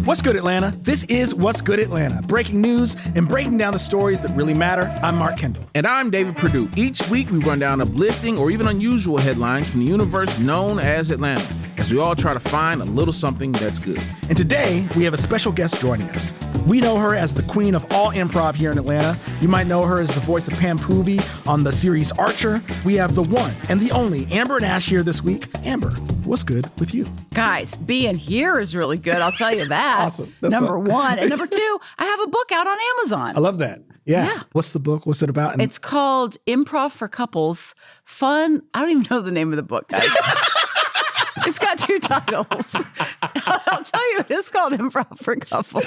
What's good, Atlanta? This is What's Good Atlanta, breaking news and breaking down the stories that really matter. I'm Mark Kendall. And I'm David Perdue. Each week, we run down uplifting or even unusual headlines from the universe known as Atlanta, as we all try to find a little something that's good. And today, we have a special guest joining us. We know her as the queen of all improv here in Atlanta. You might know her as the voice of Pam Poovey on the series Archer. We have the one and the only Amber Nash here this week. Amber, what's good with you? Guys, being here is really good, I'll tell you that. Awesome. That's number fun. one. And number two, I have a book out on Amazon. I love that. Yeah. What's the book? What's it about? And It's called Improv for Couples. Fun. I don't even know the name of the book, guys. It's got two titles. I'll tell you, it's called Improv for Couples.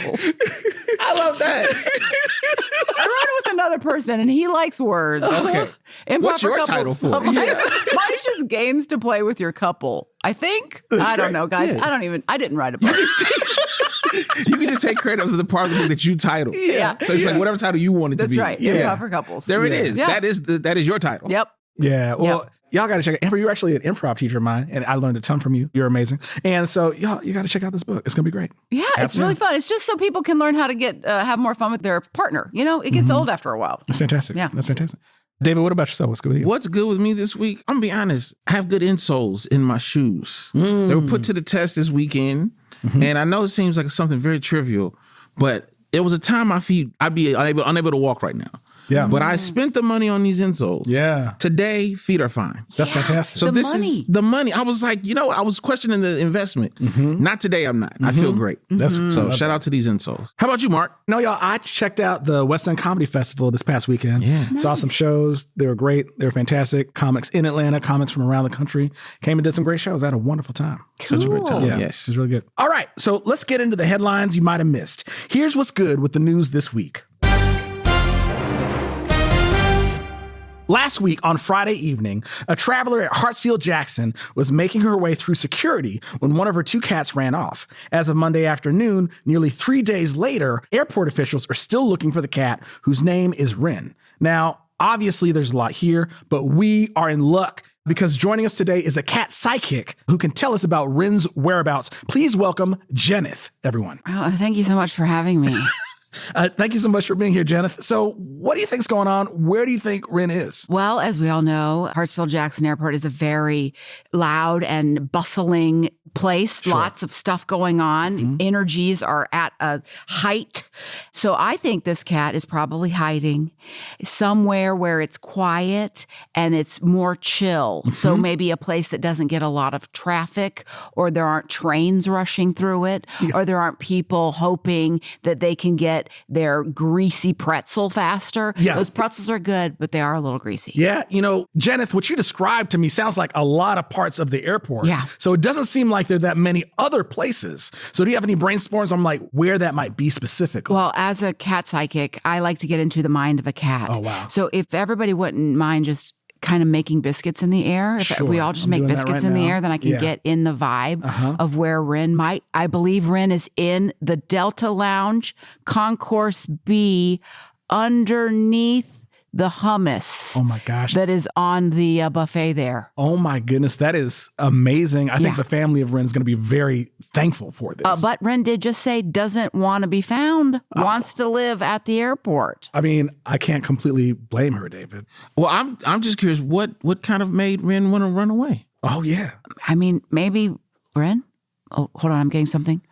I love that. I wrote it with another person, and he likes words. Okay. Improv What's for your couples. title for? Mine's just games to play with your couple. I think. I don't know, guys. Yeah. I didn't write a book. You can just take credit for the part of the book that you titled. Yeah. So it's like whatever title you want it to That's be. right. Yeah. Improv for Couples. There it is. Yeah. That is your title. Yep. yeah. Well, y'all got to check it. Amber, you're actually an improv teacher of mine, and I learned a ton from you. You're amazing. And so, y'all, you got to check out this book. It's going to be great. Yeah, it's really fun. It's just so people can learn how to get have more fun with their partner. You know, it gets old after a while. It's fantastic. Yeah. That's fantastic. David, what about yourself? What's good with you? What's good with me this week? I'm going to be honest. I have good insoles in my shoes. They were put to the test this weekend. And I know it seems like something very trivial, but it was a time my feet, I'd be unable to walk right now. Yeah. But I spent the money on these insoles. Yeah. Today, feet are fine. That's fantastic. So The this money. is the money. I was like, I was questioning the investment. Not today, I'm not. I feel great. That's So shout out to these insoles. How about you, Mark? No, y'all, I checked out the West End Comedy Festival this past weekend. Yeah. Saw some shows. They were great. They were fantastic. Comics in Atlanta, comics from around the country came and did some great shows. I had a wonderful time. Such a great time. Yeah, Yes. it was really good. All right, so let's get into the headlines you might have missed. Here's what's good with the news this week. Last week, on Friday evening, a traveler at Hartsfield-Jackson was making her way through security when one of her two cats ran off. As of Monday afternoon, nearly 3 days later, airport officials are still looking for the cat, whose name is Ren. Now, obviously, there's a lot here, but we are in luck because joining us today is a cat psychic who can tell us about Ren's whereabouts. Please welcome Jenith, everyone. Oh, thank you so much for having me. Thank you so much for being here, Jenith. So what do you think's going on? Where do you think Ren is? Well, as we all know, Hartsfield-Jackson Airport is a very loud and bustling place. Sure. Lots of stuff going on. Energies are at a height. So I think this cat is probably hiding somewhere where it's quiet and it's more chill. So maybe a place that doesn't get a lot of traffic, or there aren't trains rushing through it, or there aren't people hoping that they can get their greasy pretzel faster. Yeah. Those pretzels are good, but they are a little greasy. Yeah, Jenith, what you described to me sounds like a lot of parts of the airport. Yeah. So it doesn't seem like there are that many other places. So do you have any brainstorms on like where that might be specifically? Well, as a cat psychic, I like to get into the mind of a cat. Oh, wow. So if everybody wouldn't mind just kind of making biscuits in the air, if Sure. we all just I'm make doing that biscuits right in the now. air, then I can Yeah. get in the vibe of where Ren might. I believe Ren is in the Delta Lounge, Concourse B, underneath the hummus. Oh my gosh. That is on the buffet there. Oh my goodness, that is amazing. I think Yeah. the family of Ren is going to be very thankful for this. But Ren did just say doesn't want to be found, wants to live at the airport. I mean, I can't completely blame her, David. Well, I'm just curious, what kind of made Ren want to run away? Oh yeah. I mean, maybe Ren? Oh, hold on, I'm getting something.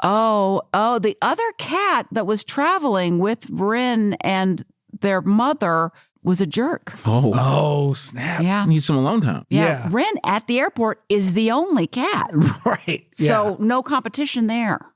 Oh, the other cat that was traveling with Ren and their mother was a jerk. Oh snap. Yeah. Need some alone time. Yeah. Ren at the airport is the only cat. Right. Yeah. So no competition there.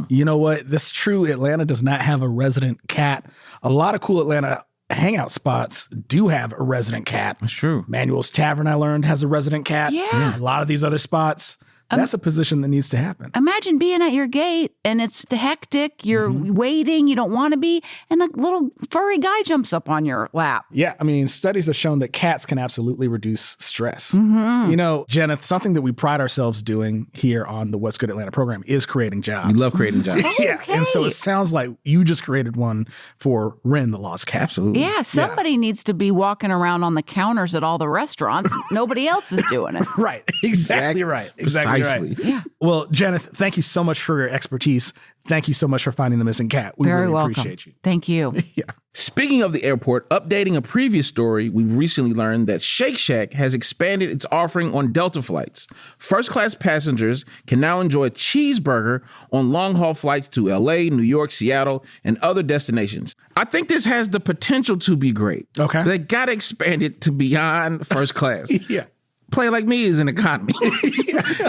You know what? That's true. Atlanta does not have a resident cat. A lot of cool Atlanta hangout spots do have a resident cat. That's true. Manuel's Tavern, I learned, has a resident cat. Yeah. A lot of these other spots. That's a position that needs to happen. Imagine being at your gate and it's hectic. You're waiting. You don't want to be. And a little furry guy jumps up on your lap. Yeah, I mean, studies have shown that cats can absolutely reduce stress. Jenith, something that we pride ourselves doing here on the What's Good Atlanta program is creating jobs. We love creating jobs. Yeah, Okay. and so it sounds like you just created one for Ren, the lost cat. Absolutely. Yeah, somebody needs to be walking around on the counters at all the restaurants. Nobody else is doing it. Right, exactly right. Exactly Precisely. Right. Well, Janet, thank you so much for your expertise. Thank you so much for finding the missing cat. We Very really welcome. appreciate you. Thank you. Speaking of the airport, updating a previous story, we've recently learned that Shake Shack has expanded its offering on Delta flights. First-class passengers can now enjoy a cheeseburger on long-haul flights to LA, New York, Seattle, and other destinations. I think this has the potential to be great. Okay. They got to expand it to beyond first class. Yeah. Play like me is an economy.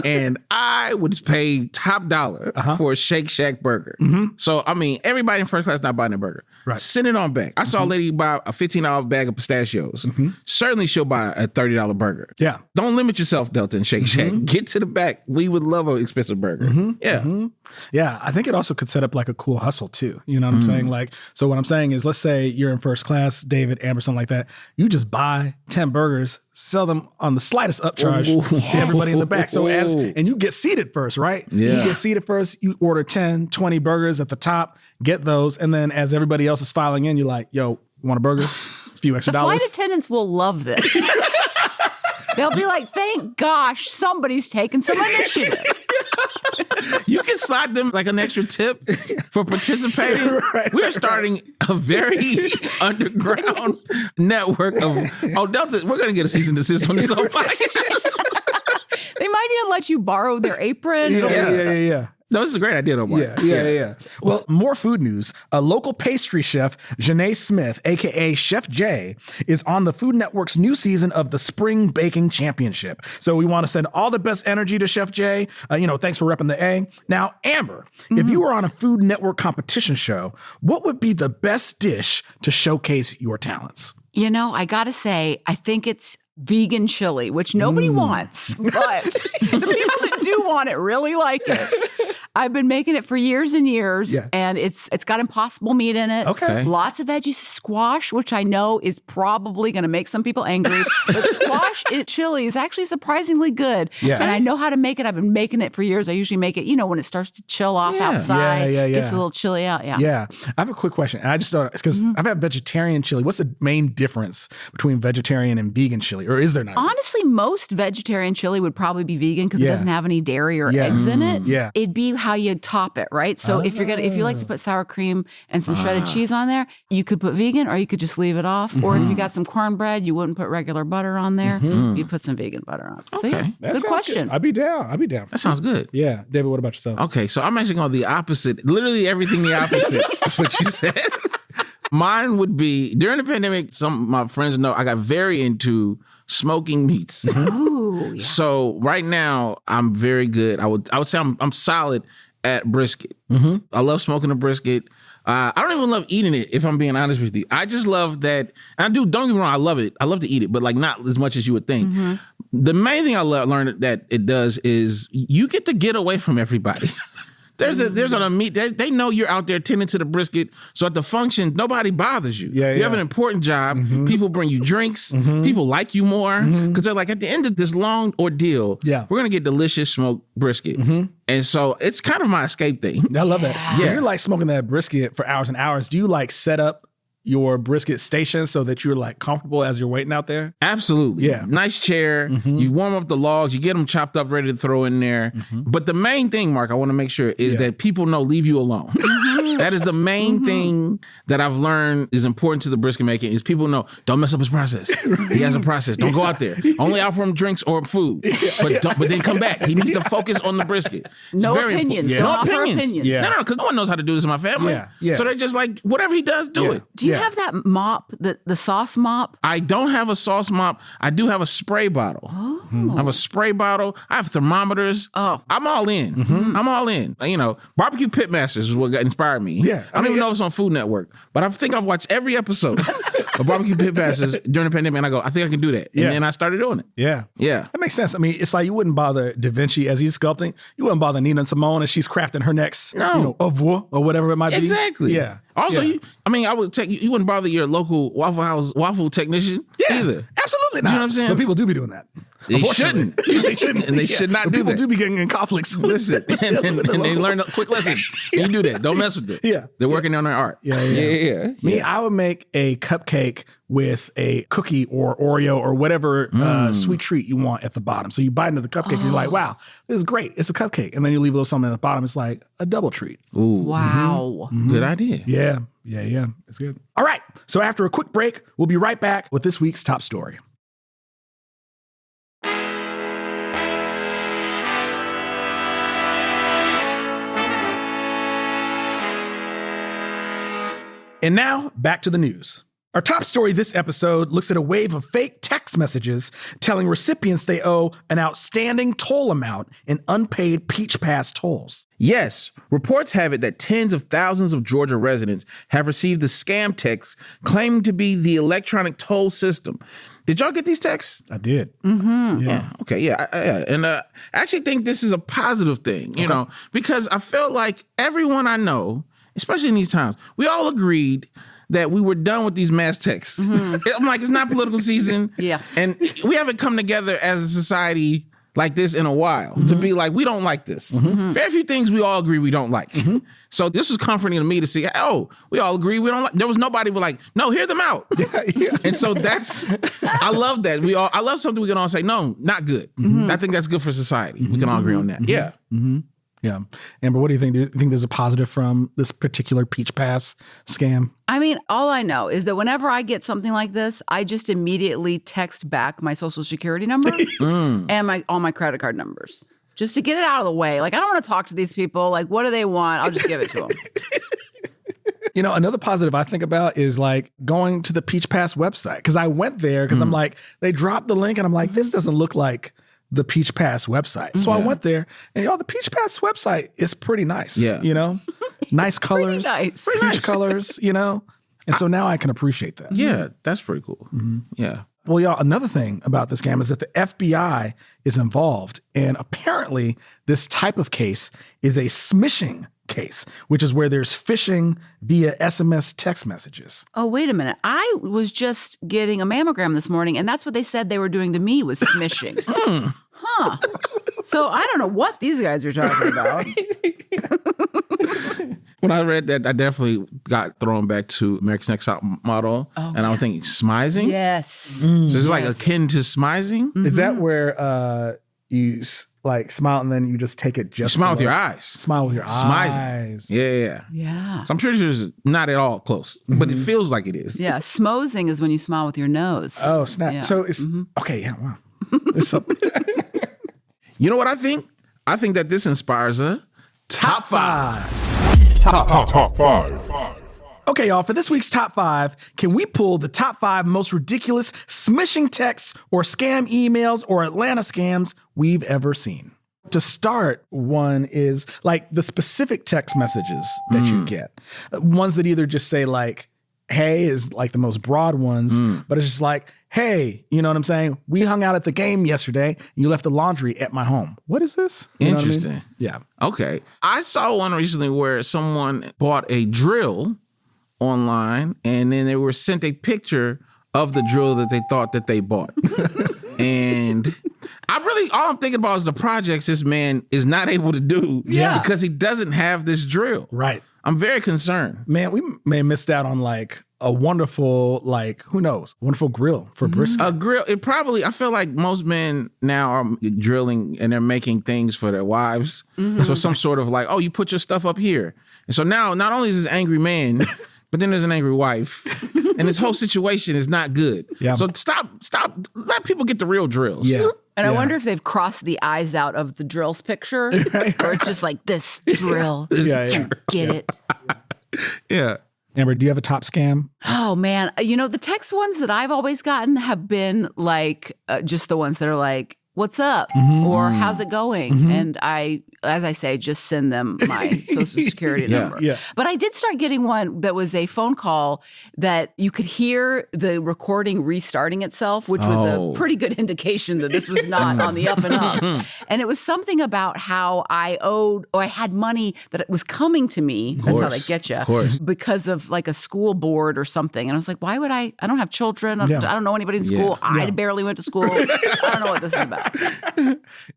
And I would pay top dollar for a Shake Shack burger. So, I mean, everybody in first class not buying a burger. Right. Send it on back. I saw a lady buy a $15 bag of pistachios. Certainly she'll buy a $30 burger. Yeah. Don't limit yourself, Delta and Shake Shack. Get to the back. We would love an expensive burger. Yeah. Yeah, I think it also could set up like a cool hustle too. You know what I'm saying? Like, so what I'm saying is, let's say you're in first class, David, Amber, something like that. You just buy 10 burgers, sell them on the slightest upcharge to everybody in the back. So and you get seated first, right? Yeah. You get seated first, you order 10, 20 burgers at the top, get those. And then as everybody else is filing in, you're like, yo, you want a burger? A few extra The dollars. flight attendants will love this. They'll be like, thank gosh, somebody's taking some initiative. You can slide them like an extra tip for participating. Right, We're starting a very underground network of, Delta, we're going to get a cease and desist on this whole podcast. They might even let you borrow their apron. Yeah. No, this is a great idea, though, Mark. Yeah. Well, more food news. A local pastry chef, Janae Smith, a.k.a. Chef J, is on the Food Network's new season of the Spring Baking Championship. So we want to send all the best energy to Chef J. Thanks for repping the A. Now, Amber, if you were on a Food Network competition show, what would be the best dish to showcase your talents? You know, I got to say, I think it's vegan chili, which nobody wants, but the people that do want it really like it. I've been making it for years and years, and it's got impossible meat in it. Okay. Lots of veggies, squash, which I know is probably going to make some people angry, but squash chili is actually surprisingly good. Yeah. And I know how to make it. I've been making it for years. I usually make it, when it starts to chill off outside, gets a little chilly out. Yeah. I have a quick question. I just thought, because I've had vegetarian chili. What's the main difference between vegetarian and vegan chili? Or is there not? Honestly, most vegetarian chili would probably be vegan because it doesn't have any dairy or eggs in it. Yeah. It'd be how you top it, right? So if you like to put sour cream and some shredded cheese on there, you could put vegan or you could just leave it off. Or if you got some cornbread, you wouldn't put regular butter on there. You'd put some vegan butter on it. So good question. I'd be down. That sounds good. Yeah. David, what about yourself? Okay, so I'm actually going the opposite. Literally everything the opposite of what you said. Mine would be, during the pandemic, some of my friends know I got very into smoking meats. Ooh, yeah. So right now, I'm very good. I would say I'm solid at brisket. I love smoking a brisket. I don't even love eating it, if I'm being honest with you. I just love that. And don't get me wrong, I love it. I love to eat it, but like not as much as you would think. The main thing I learned that it does is you get to get away from everybody. There's a meat. They know you're out there tending to the brisket. So at the function, nobody bothers you. You have an important job. People bring you drinks. People like you more because they're like, at the end of this long ordeal, we're going to get delicious smoked brisket. And so it's kind of my escape thing. I love that. So Yeah. you're like smoking that brisket for hours and hours. Do you like set up your brisket station so that you're like comfortable as you're waiting out there? Absolutely. Yeah. Nice chair. You warm up the logs. You get them chopped up, ready to throw in there. But the main thing, Mark, I want to make sure is that people know leave you alone. That is the main thing that I've learned is important to the brisket making is people know don't mess up his process. He has a process. Don't go out there. Only offer him drinks or food. But then come back. He needs to focus on the brisket. It's No very opinions. important. Don't No offer opinions. opinions. Yeah. No, because no one knows how to do this in my family. Yeah. So they're just like, whatever he does, do it. Do you have that mop, the sauce mop? I don't have a sauce mop. I do have a spray bottle. I have a spray bottle. I have thermometers. I'm all in. I'm all in. Barbecue Pitmasters is what inspired me. Yeah. I don't even know if it's on Food Network, but I think I've watched every episode of Barbecue Pitmasters during the pandemic, and I go, I think I can do that. And then I started doing it. Yeah. Yeah. That makes sense. I mean, it's like you wouldn't bother Da Vinci as he's sculpting. You wouldn't bother Nina Simone as she's crafting her next, oeuvre or whatever it might be. Exactly. Yeah. Also, Yeah. I would take you wouldn't bother your local Waffle House waffle technician either. Absolutely not. You know what I'm saying? But people do be doing that. They shouldn't. They shouldn't. And they should not do People that. do be getting in conflicts. Listen, and they learn a quick lesson. You do that. Don't mess with it. Yeah. They're working on their art. Yeah. Me, I would make a cupcake with a cookie or Oreo or whatever sweet treat you want at the bottom. So you bite into the cupcake and you're like, wow, this is great. It's a cupcake. And then you leave a little something at the bottom. It's like a double treat. Ooh. Wow. Good idea. Yeah. It's good. All right. So after a quick break, we'll be right back with this week's top story. And now, back to the news. Our top story this episode looks at a wave of fake text messages telling recipients they owe an outstanding toll amount in unpaid Peach Pass tolls. Yes, reports have it that tens of thousands of Georgia residents have received the scam texts claiming to be the electronic toll system. Did y'all get these texts? I did. Yeah. Okay. Yeah. And I actually think this is a positive thing, you know, because I felt like everyone I know, especially in these times, we all agreed that we were done with these mass texts. I'm like, it's not political season. Yeah. And we haven't come together as a society like this in a while to be like, we don't like this. Very few things we all agree we don't like. So this was comforting to me to see, oh, we all agree we don't like. There was nobody who was like, no, hear them out. And so I love that. I love something we can all say, no, not good. I think that's good for society. We can all agree on that. Yeah. Yeah. Amber, what do you think? Do you think there's a positive from this particular Peach Pass scam? I mean, all I know is that whenever I get something like this, I just immediately text back my social security number and all my credit card numbers just to get it out of the way. Like, I don't want to talk to these people. Like, what do they want? I'll just give it to them. You know, another positive I think about is like going to the Peach Pass website, because I went there because I'm like, they dropped the link and I'm like, this doesn't look like the Peach Pass website. So I went there and y'all, the Peach Pass website is pretty nice. Yeah. You know, nice colors, nice. peach colors, you know? And so now I can appreciate that. Yeah. That's pretty cool. Yeah. Well, y'all, another thing about this scam is that the FBI is involved. And apparently this type of case is a smishing case, which is where there's phishing via SMS text messages. Oh, wait a minute. I was just getting a mammogram this morning, and that's what they said they were doing to me was smishing. So I don't know what these guys are talking about. When I read that, I definitely got thrown back to America's Next Top Model. And I was thinking, smizing? Yes. So it's like akin to smizing? Is that where you like smile and then you just take it just Smile with below? your eyes. Smile with your Smizing. eyes. Yeah. Yeah. So I'm pretty sure it's not at all close, but it feels like it is. Yeah. Smozing is when you smile with your nose. Oh, snap. Yeah. So it's okay. Yeah. Wow. It's something. You know what I think? I think that this inspires a top five. Top five. Okay, y'all, for this week's top five, can we pull the top five most ridiculous smishing texts or scam emails or Atlanta scams we've ever seen? To start, one is like the specific text messages that you get. Ones that either just say like, hey, is like the most broad ones, but it's just like, hey, you know what I'm saying? We hung out at the game yesterday and you left the laundry at my home. What is this? You know what I mean? Interesting. Yeah. Okay. I saw one recently where someone bought a drill online and then they were sent a picture of the drill that they thought that they bought. And all I'm thinking about is the projects this man is not able to do because he doesn't have this drill. Right. I'm very concerned. Man, we may have missed out on like a wonderful, like, who knows, wonderful grill for brisket. A grill, I feel like most men now are drilling and they're making things for their wives. So some sort of like, oh, you put your stuff up here. And so now not only is this angry man, but then there's an angry wife. And this whole situation is not good. Yeah. So stop, let people get the real drills. Yeah. And I wonder if they've crossed the eyes out of the drills picture or it's just like this drill. Get it. Yeah. Amber, do you have a top scam? Oh, man. You know, the text ones that I've always gotten have been like just the ones that are like, what's up? Or how's it going? And I as I say, just send them my social security number. Yeah. But I did start getting one that was a phone call that you could hear the recording restarting itself, which was a pretty good indication that this was not on the up and up. And it was something about how I had money that it was coming to me. That's how they get you. Of course. Because of like a school board or something. And I was like, why would I don't have children. I don't know anybody in school. I barely went to school. I don't know what this is about.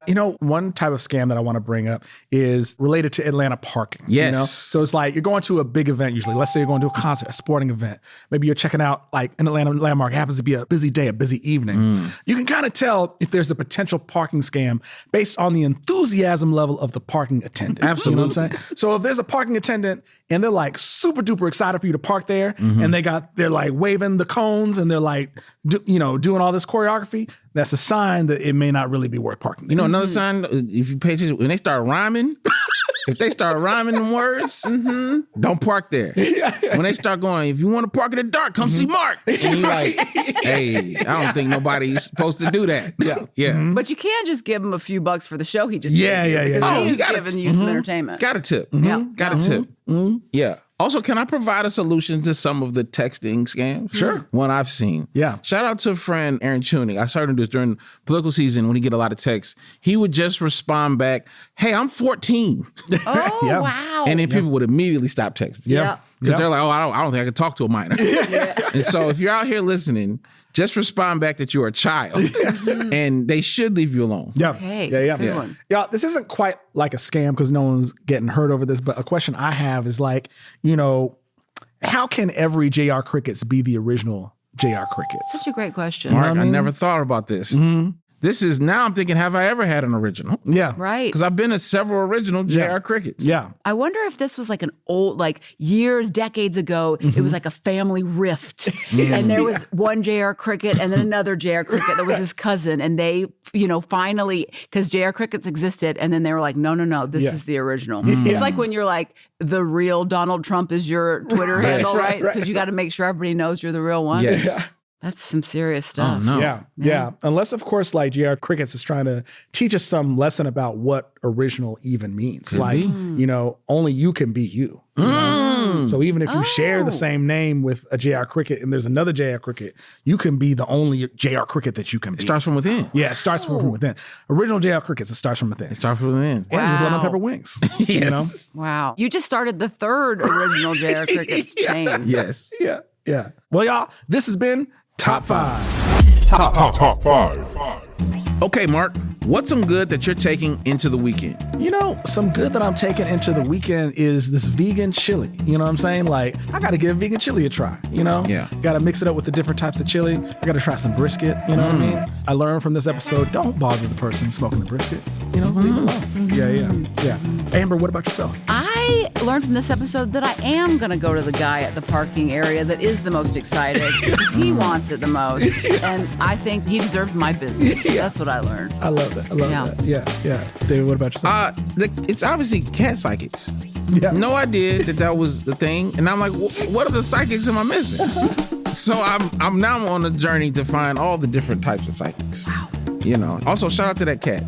You know, one type of scam that I want to bring up is related to Atlanta parking. Yes. You know? So it's like you're going to a big event usually. Let's say you're going to a concert, a sporting event. Maybe you're checking out like an Atlanta landmark. It happens to be a busy day, a busy evening. You can kind of tell if there's a potential parking scam based on the enthusiasm level of the parking attendant. Absolutely. You know what I'm saying? So if there's a parking attendant and they're like super duper excited for you to park there and they're like waving the cones and they're like, doing all this choreography, that's a sign that it may not really be worth parking. You know, another sign, if you pay attention, when they start rhyming, if they start rhyming them words, don't park there. When they start going, if you want to park in the dark, come see Mark. And you're like, hey, I don't think nobody's supposed to do that. Yeah. But you can just give him a few bucks for the show he just Yeah, gave you, yeah, yeah. because Oh, he's you gotta- giving you some entertainment. Got a tip. Yeah. Got a tip. Yeah. Also, can I provide a solution to some of the texting scams? Sure. One I've seen. Yeah. Shout out to a friend, Aaron Tuning. I started this during political season when he get a lot of texts. He would just respond back, hey, I'm 14. Oh, Yeah. wow. And then people would immediately stop texting. Yeah. Because they're like, oh, I don't think I can talk to a minor. And so if you're out here listening, just respond back that you're a child and they should leave you alone. Yeah. Okay. Yeah. Good one. Yeah, this isn't quite like a scam because no one's getting hurt over this, but a question I have is like, how can every JR Crickets be the original JR Crickets? Such a great question. Mark, I never thought about this. This is, now I'm thinking, have I ever had an original? Yeah. Right. Because I've been to several original JR Crickets. Yeah. I wonder if this was like an old, like years, decades ago, it was like a family rift. And there was one JR Cricket and then another JR Cricket that was his cousin. And they, finally, because JR Crickets existed. And then they were like, no, this is the original. It's like when you're like, the real Donald Trump is your Twitter handle, right? Because you got to make sure everybody knows you're the real one. Yes. That's some serious stuff. Oh, no. Yeah. Unless, of course, like JR Crickets is trying to teach us some lesson about what original even means. Only you can be you. So even if you share the same name with a JR Cricket and there's another JR Cricket, you can be the only JR Cricket that you can be. It starts from within. Yeah, it starts from within. Original JR Crickets, it starts from within. It starts from within. Ends with lemon Wow. pepper wings. Yes. Wow. You just started the third original JR Crickets chain. Yes. Yeah. Well, y'all, this has been Top 5. Top 5. Okay, Mark, what's some good that you're taking into the weekend? Some good that I'm taking into the weekend is this vegan chili. You know what I'm saying? Like, I got to give vegan chili a try, Yeah. Got to mix it up with the different types of chili. I got to try some brisket, you know what I mean? I learned from this episode, don't bother the person smoking the brisket. Leave it alone. Yeah. Amber, what about yourself? I learned from this episode that I am going to go to the guy at the parking area that is the most excited because he wants it the most. And I think he deserves my business. That's what I learned. I love that. That. Yeah. David, what about yourself? It's obviously cat psychics. Yeah. No idea that was the thing. And I'm like, what are the psychics am I missing? So I'm now on a journey to find all the different types of psychics. Wow. Also shout out to that cat.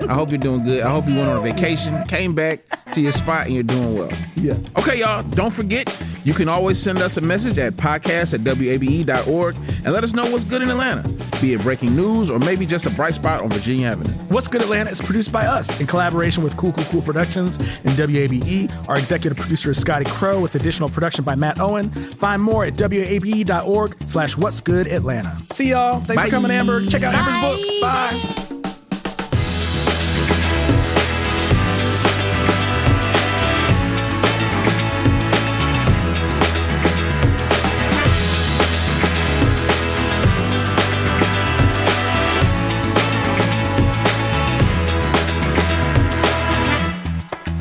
I hope you're doing good. I hope you went on a vacation, came back to your spot, and you're doing well. Yeah. Okay, y'all, don't forget, you can always send us a message at podcast@wabe.org and let us know what's good in Atlanta, be it breaking news or maybe just a bright spot on Virginia Avenue. What's Good Atlanta is produced by us in collaboration with Cool Productions and WABE. Our executive producer is Scotty Crow with additional production by Matt Owen. Find more at wabe.org/What's Good Atlanta. See y'all. Thanks Bye. for coming, Amber. Check out Amber's book. Bye.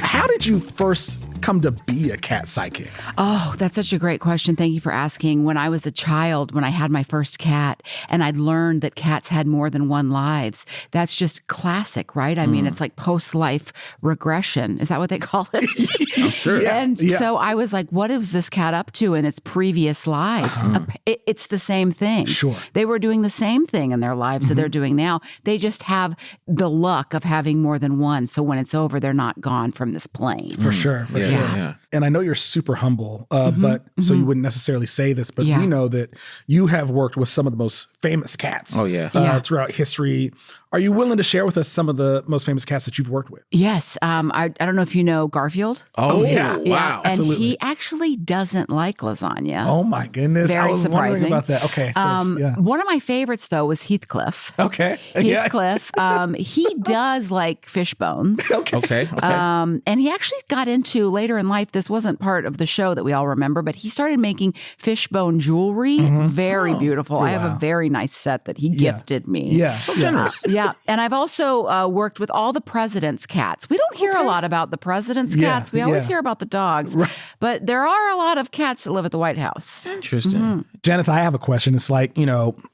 How did you first come to be a cat psychic? Oh, that's such a great question. Thank you for asking. When I was a child, when I had my first cat, and I'd learned that cats had more than one lives, that's just classic, right? I mean, it's like post-life regression. Is that what they call it? I'm sure. And so I was like, what is this cat up to in its previous lives? It's the same thing. Sure. They were doing the same thing in their lives that they're doing now. They just have the luck of having more than one. So when it's over, they're not gone from this plane. For sure. For sure. Yeah. And I know you're super humble, but so you wouldn't necessarily say this, but we know that you have worked with some of the most famous cats throughout history. Are you willing to share with us some of the most famous cats that you've worked with? Yes. I don't know if you know Garfield. Oh, yeah. Yeah, Wow. and Absolutely. he actually doesn't like lasagna. Oh my goodness. Very I was surprising. wondering about that. Okay. So, One of my favorites, though, was Heathcliff. Okay. Heathcliff. He does like fish bones. Okay. And he actually got into later in life, this wasn't part of the show that we all remember, but he started making fishbone jewelry. Very beautiful. I have a very nice set that he gifted me. Yeah. So generous. Yeah. And I've also worked with all the president's cats. We don't hear a lot about the president's cats. We always hear about the dogs. Right. But there are a lot of cats that live at the White House. Interesting. Jennifer, I have a question. It's like,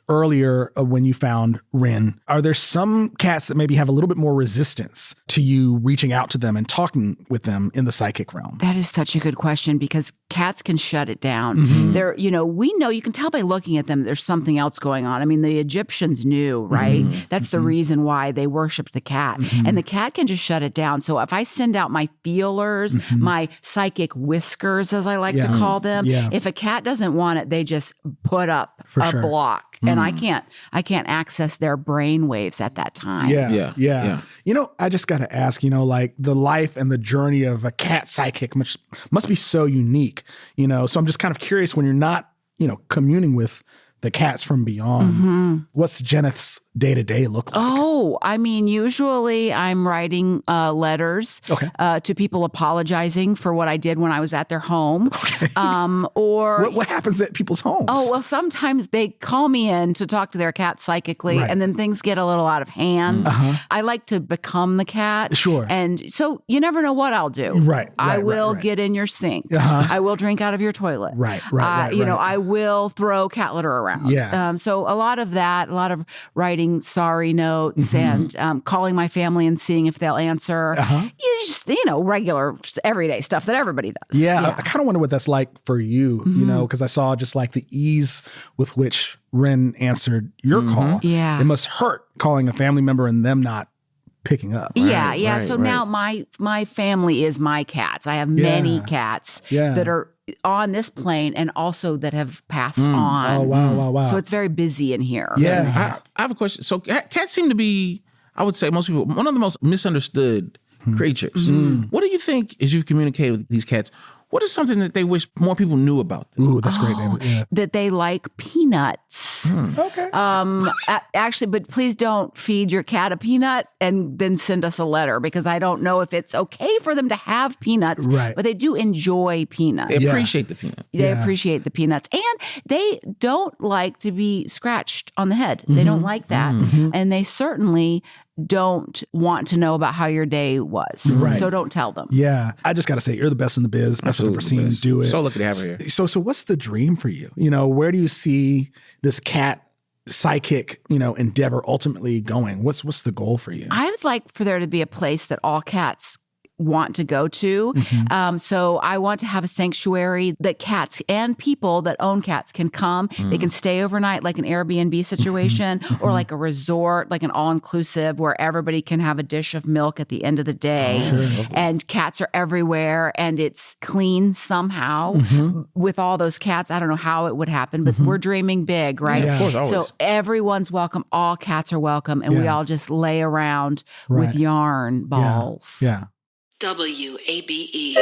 earlier when you found Ren, are there some cats that maybe have a little bit more resistance to you reaching out to them and talking with them in the psychic realm? That is such a good question because cats can shut it down. They're, we know, you can tell by looking at them, there's something else going on. I mean, the Egyptians knew, right? That's the reason why they worshiped the cat. And the cat can just shut it down. So if I send out my feelers, my psychic whiskers, as I like to call them, if a cat doesn't want it, they just put up a block. And I can't access their brain waves at that time. Yeah. I just got to ask, like the life and the journey of a cat psychic must be so unique, so I'm just kind of curious when you're not, communing with the cats from beyond. What's Jennifer's day-to-day look like? Oh, I mean, usually I'm writing letters to people apologizing for what I did when I was at their home. Or what happens at people's homes? Oh, well, sometimes they call me in to talk to their cat psychically, and then things get a little out of hand. I like to become the cat. Sure. And so you never know what I'll do. Right. I will get in your sink. I will drink out of your toilet. Right. I will throw cat litter around. Yeah. So a lot of that, a lot of writing sorry notes and calling my family and seeing if they'll answer. Just, regular everyday stuff that everybody does. Yeah. I kind of wonder what that's like for you, because I saw just like the ease with which Ren answered your call. Yeah. It must hurt calling a family member and them not picking up. So now my family is my cats. I have many cats that are on this plane and also that have passed on. Oh, wow. So it's very busy in here. Yeah. I have a question. So cats seem to be, I would say most people, one of the most misunderstood creatures. What do you think, as you've communicated with these cats, what is something that they wish more people knew about them? Ooh, that's great. Yeah. That they like peanuts. Okay. Actually, but please don't feed your cat a peanut and then send us a letter because I don't know if it's okay for them to have peanuts. Right. But they do enjoy peanuts. They appreciate the peanut. They appreciate the peanuts. And they don't like to be scratched on the head. They don't like that. And they certainly don't want to know about how your day was. Right. So don't tell them. Yeah. I just got to say, you're the best in the biz. Best I've ever seen do it. So lucky to have her here. So what's the dream for you? Where do you see this cat psychic, endeavor ultimately going? What's the goal for you? I would like for there to be a place that all cats want to go to. So I want to have a sanctuary that cats and people that own cats can come. They can stay overnight like an Airbnb situation or like a resort, like an all-inclusive where everybody can have a dish of milk at the end of the day. And cats are everywhere and it's clean somehow. With all those cats, I don't know how it would happen, but we're dreaming big, right? Yeah. Of course, always. So everyone's welcome. All cats are welcome. And we all just lay around with yarn balls. Yeah. WABE.